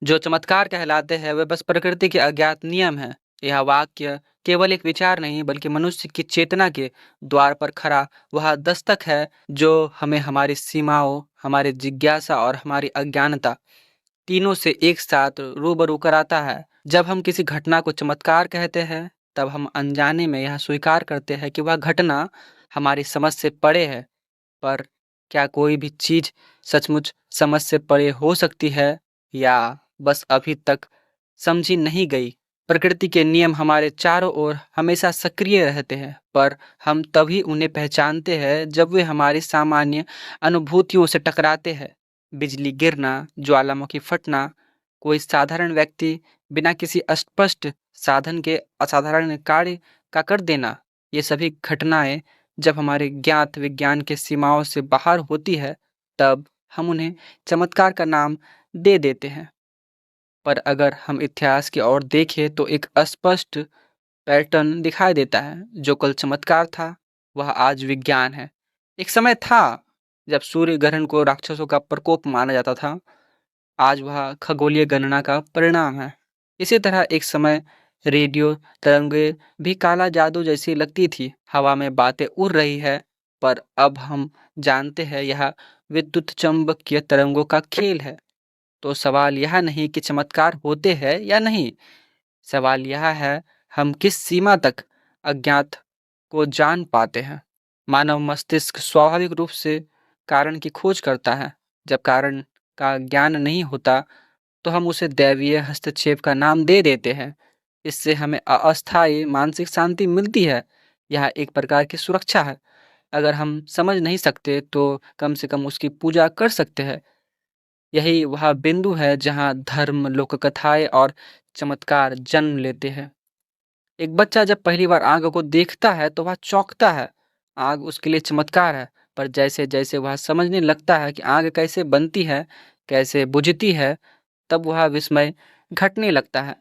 जो चमत्कार कहलाते हैं वे बस प्रकृति के अज्ञात नियम हैं। यह वाक्य केवल एक विचार नहीं बल्कि मनुष्य की चेतना के द्वार पर खड़ा वह दस्तक है जो हमें हमारी सीमाओं, हमारी जिज्ञासा और हमारी अज्ञानता तीनों से एक साथ रूबरू कराता है। जब हम किसी घटना को चमत्कार कहते हैं तब हम अनजाने में यह स्वीकार करते हैं कि वह घटना हमारी समझ से परे है। पर क्या कोई भी चीज सचमुच समझ से परे हो सकती है या बस अभी तक समझी नहीं गई? प्रकृति के नियम हमारे चारों ओर हमेशा सक्रिय रहते हैं, पर हम तभी उन्हें पहचानते हैं जब वे हमारी सामान्य अनुभूतियों से टकराते हैं। बिजली गिरना, ज्वालामुखी फटना, कोई साधारण व्यक्ति बिना किसी स्पष्ट साधन के असाधारण कार्य का कर देना, ये सभी घटनाएं जब हमारे ज्ञात विज्ञान के सीमाओं से बाहर होती है, तब हम उन्हें चमत्कार का नाम दे देते हैं। पर अगर हम इतिहास की ओर देखें तो एक स्पष्ट पैटर्न दिखाई देता है। जो कल चमत्कार था, वह आज विज्ञान है। एक समय था जब सूर्य ग्रहण को राक्षसों का प्रकोप माना जाता था, आज वह खगोलीय गणना का परिणाम है। इसी तरह एक समय रेडियो तरंगें भी काला जादू जैसी लगती थी, हवा में बातें उड़ रही है, पर अब हम जानते हैं यह विद्युत चुम्बकीय तरंगों का खेल है। तो सवाल यह नहीं कि चमत्कार होते हैं या नहीं, सवाल यह है हम किस सीमा तक अज्ञात को जान पाते हैं। मानव मस्तिष्क स्वाभाविक रूप से कारण की खोज करता है। जब कारण का ज्ञान नहीं होता तो हम उसे दैवीय हस्तक्षेप का नाम दे देते हैं। इससे हमें अस्थायी मानसिक शांति मिलती है। यह एक प्रकार की सुरक्षा है। अगर हम समझ नहीं सकते तो कम से कम उसकी पूजा कर सकते हैं। यही वह बिंदु है जहाँ धर्म, लोककथाएं और चमत्कार जन्म लेते हैं। एक बच्चा जब पहली बार आग को देखता है तो वह चौंकता है। आग उसके लिए चमत्कार है। पर जैसे जैसे वह समझने लगता है कि आग कैसे बनती है, कैसे बुझती है, तब वह विस्मय घटने लगता है।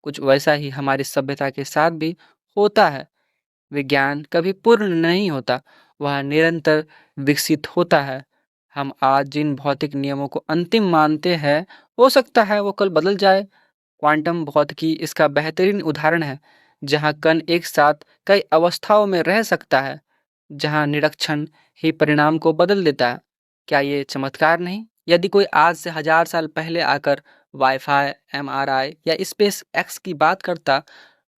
कुछ वैसा ही हमारी सभ्यता के साथ भी होता है। विज्ञान कभी पूर्ण नहीं होता, वह निरंतर विकसित होता है। हम आज जिन भौतिक नियमों को अंतिम मानते हैं, हो सकता है वो कल बदल जाए। क्वांटम भौतिकी इसका बेहतरीन उदाहरण है, जहाँ कण एक साथ कई अवस्थाओं में रह सकता है, जहाँ निरीक्षण ही परिणाम को बदल देता है। क्या ये चमत्कार नहीं? यदि कोई आज से 1000 साल पहले आकर वाईफाई, एमआरआई या स्पेस एक्स की बात करता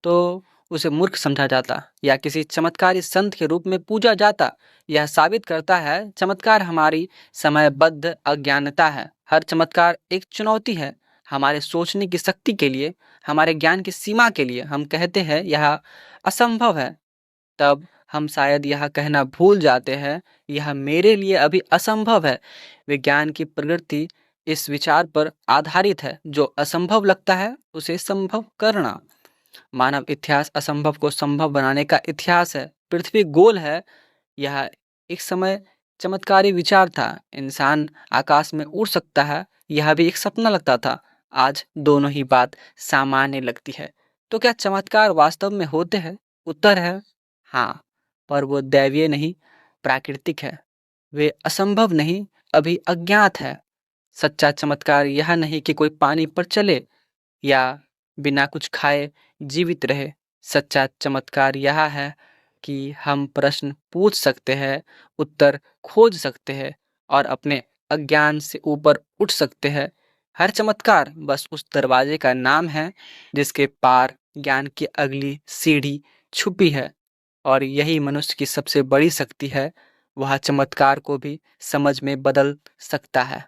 तो उसे मूर्ख समझा जाता या किसी चमत्कारी संत के रूप में पूजा जाता। यह साबित करता है चमत्कार हमारी समयबद्ध अज्ञानता है। हर चमत्कार एक चुनौती है हमारे सोचने की शक्ति के लिए, हमारे ज्ञान की सीमा के लिए। हम कहते हैं यह असंभव है, तब हम शायद यह कहना भूल जाते हैं यह मेरे लिए अभी असंभव है। विज्ञान की प्रगति इस विचार पर आधारित है, जो असंभव लगता है उसे संभव करना। मानव इतिहास असंभव को संभव बनाने का इतिहास है। पृथ्वी गोल है, यह एक समय चमत्कारी विचार था। इंसान आकाश में उड़ सकता है, यह भी एक सपना लगता था। आज दोनों ही बात सामान्य लगती है। तो क्या चमत्कार वास्तव में होते हैं? उत्तर है हाँ, पर वो दैवीय नहीं, प्राकृतिक है। वे असंभव नहीं, अभी अज्ञात है। सच्चा चमत्कार यह नहीं कि कोई पानी पर चले या बिना कुछ खाए जीवित रहे। सच्चा चमत्कार यह है कि हम प्रश्न पूछ सकते हैं, उत्तर खोज सकते हैं और अपने अज्ञान से ऊपर उठ सकते हैं। हर चमत्कार बस उस दरवाजे का नाम है जिसके पार ज्ञान की अगली सीढ़ी छुपी है। और यही मनुष्य की सबसे बड़ी शक्ति है, वह चमत्कार को भी समझ में बदल सकता है।